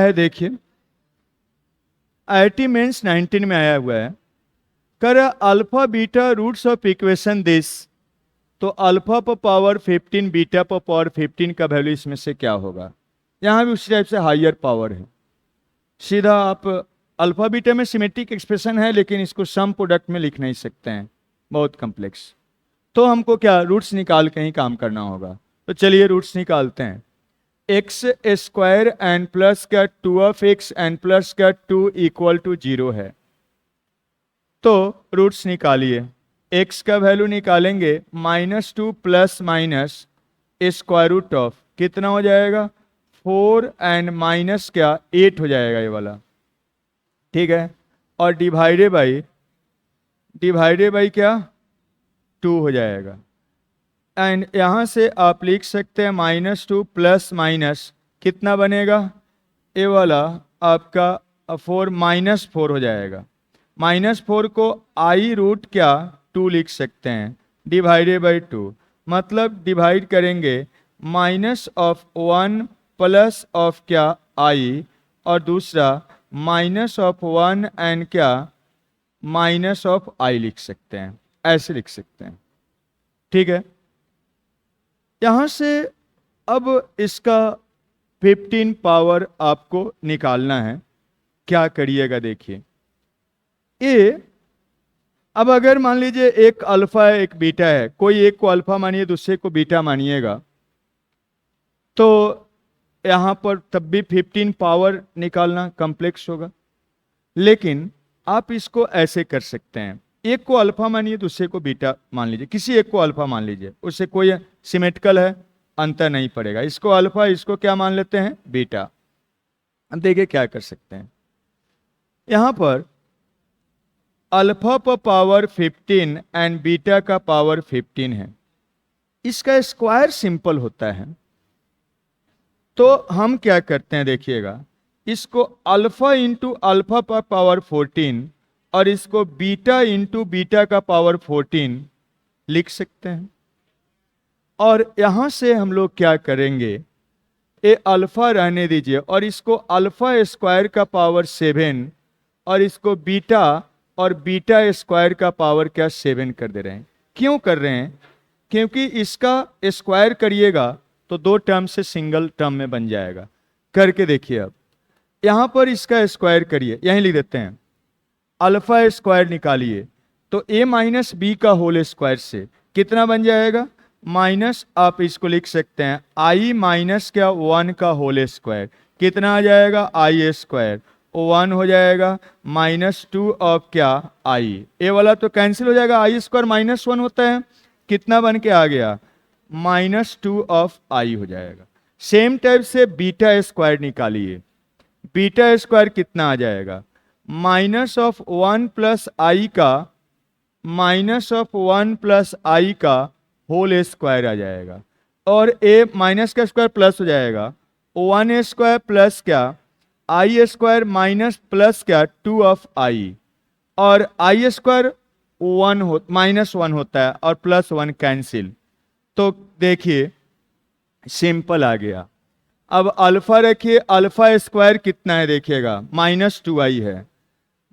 है देखिए, IIT mains 19 में आया हुआ है, कर alpha beta roots of equation this, तो अल्फा पर पावर 15 बीटा पर पावर 15 का वैल्यू इसमें से क्या होगा। यहाँ भी उसी टाइप से हायर पावर है, सीधा आप अल्फा बीटा में सिमेट्रिक एक्सप्रेशन है, लेकिन इसको सम प्रोडक्ट में लिख नहीं सकते हैं, बहुत कॉम्प्लेक्स। तो हमको क्या रूट्स निकाल के ही काम करना होगा। तो चलिए रूट्स निकालते हैं। एक्स स्क्वायर एन प्लस का 2 एन प्लस का 2 इक्वल टू 0 है। तो रूट्स निकालिए। एक्स का वैल्यू निकालेंगे -2 plus minus square root of कितना हो जाएगा 4 एंड माइनस क्या 8 हो जाएगा ये वाला, ठीक है। और डिवाइडेड बाई क्या 2 हो जाएगा। एंड यहाँ से आप लिख सकते हैं -2 प्लस माइनस कितना बनेगा, ये वाला आपका 4 हो जाएगा। -4 को आई रूट क्या 2 लिख सकते हैं, डिवाइडेड बाई 2, मतलब डिवाइड करेंगे -1 प्लस ऑफ क्या आई, और दूसरा -1 एंड क्या -आई लिख सकते हैं, ऐसे लिख सकते हैं, ठीक है। यहां से अब इसका 15 पावर आपको निकालना है। क्या करिएगा देखिए, ये अब अगर मान लीजिए एक अल्फा है एक बीटा है, कोई एक को अल्फा मानिए दूसरे को बीटा मानिएगा, तो यहां पर तब भी 15 पावर निकालना कॉम्प्लेक्स होगा। लेकिन आप इसको ऐसे कर सकते हैं, एक को अल्फा मानिए दूसरे को बीटा मान लीजिए, किसी एक को अल्फा मान लीजिए, उससे कोई सिमेट्रिकल है, अंतर नहीं पड़ेगा। इसको अल्फा, इसको क्या मान लेते हैं बीटा। अब देखिए क्या कर सकते हैं, यहां पर अल्फा पर पावर 15 एंड बीटा का पावर 15 है, इसका स्क्वायर सिंपल होता है। तो हम क्या करते हैं देखिएगा, इसको अल्फा इंटू अल्फा पर पावर 14 और इसको बीटा इंटू बीटा का पावर 14 लिख सकते हैं। और यहां से हम लोग क्या करेंगे, ये अल्फा रहने दीजिए और इसको अल्फा स्क्वायर का पावर 7 और इसको बीटा और बीटा स्क्वायर का पावर क्या 7 कर दे रहे हैं। क्यों कर रहे हैं, क्योंकि इसका स्क्वायर करिएगा तो 2 टर्म से सिंगल टर्म में बन जाएगा। करके देखिए, अब यहां पर इसका स्क्वायर करिए, यहीं लिख देते हैं, अल्फा स्क्वायर निकालिए तो a माइनस बी का होल स्क्वायर से कितना बन जाएगा, माइनस आप इसको लिख सकते हैं i माइनस क्या 1 का होल स्क्वायर, कितना आ जाएगा i स्क्वायर, 1 हो जाएगा, -2 ऑफ क्या i, ए वाला तो कैंसिल हो जाएगा, i स्क्वायर -1 होता है, कितना बन के आ गया -2 ऑफ i हो जाएगा। सेम टाइप से बीटा स्क्वायर निकालिए, बीटा स्क्वायर कितना आ जाएगा, -1 प्लस आई का -1 प्लस आई का होल स्क्वायर आ जाएगा, और ए माइनस का स्क्वायर प्लस हो जाएगा, 1 स्क्वायर प्लस क्या आई स्क्वायर माइनस प्लस क्या 2 ऑफ आई, और आई स्क्वायर -1 होता है और +1 कैंसिल। तो देखिए सिंपल आ गया। अब अल्फा रखिए, अल्फा स्क्वायर कितना है देखिएगा -2i है,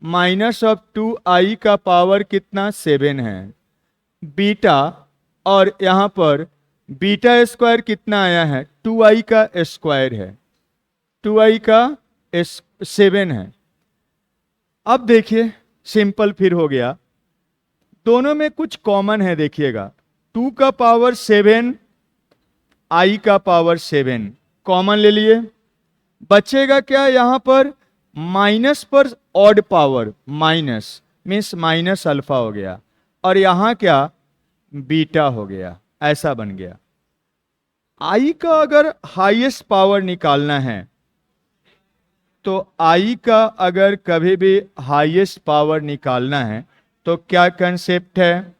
-2i का पावर कितना 7 है, बीटा और यहां पर बीटा स्क्वायर कितना आया है 2i का स्क्वायर है, 2i का 7 है। अब देखिए सिंपल फिर हो गया, दोनों में कुछ कॉमन है देखिएगा, 2 का पावर 7 i का पावर 7 कॉमन ले लिए, बचेगा क्या यहां पर माइनस पर odd power, minus means minus alpha हो गया, और यहां क्या बीटा हो गया, ऐसा बन गया। आई का अगर हाईएस्ट पावर निकालना है तो आई का अगर कभी भी हाईएस्ट पावर निकालना है तो क्या कंसेप्ट है,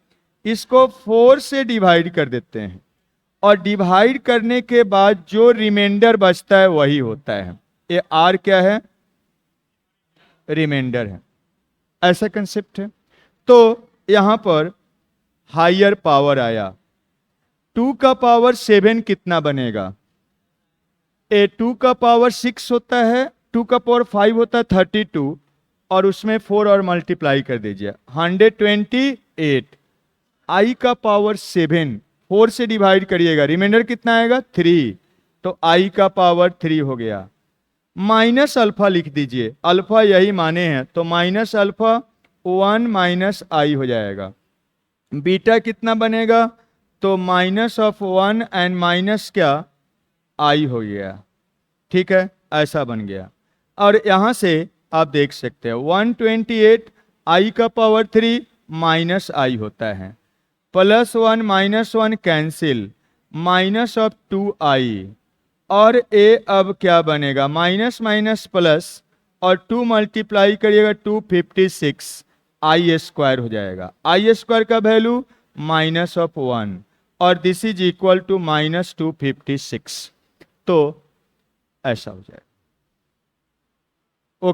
इसको 4 से डिवाइड कर देते हैं और डिवाइड करने के बाद जो रिमाइंडर बचता है वही होता है, ये आर क्या है रिमाइंडर है, ऐसा कंसेप्ट है। तो यहां पर हायर पावर आया, 2 का पावर 7 कितना बनेगा, ए 2 का पावर 6 होता है 2 का पावर 5 होता है 32 और उसमें 4 और मल्टीप्लाई कर दीजिए 128। आई का पावर 7 4 से डिवाइड करिएगा, रिमाइंडर कितना आएगा 3, तो आई का पावर 3 हो गया। माइनस अल्फा लिख दीजिए, अल्फा यही माने हैं, तो माइनस अल्फा 1 माइनस आई हो जाएगा। बीटा कितना बनेगा, तो माइनस ऑफ 1 एंड माइनस क्या आई हो गया। ठीक है, ऐसा बन गया। और यहां से आप देख सकते हैं 128 आई का पावर 3 माइनस आई होता है, plus 1 minus 1 cancel, minus of 2 आई, और ए अब क्या बनेगा माइनस माइनस प्लस, और 2 मल्टीप्लाई करिएगा 256 आई स्क्वायर हो जाएगा। आई स्क्वायर का वैल्यू माइनस ऑफ 1 और this is equal to minus 256, तो ऐसा हो जाएगा।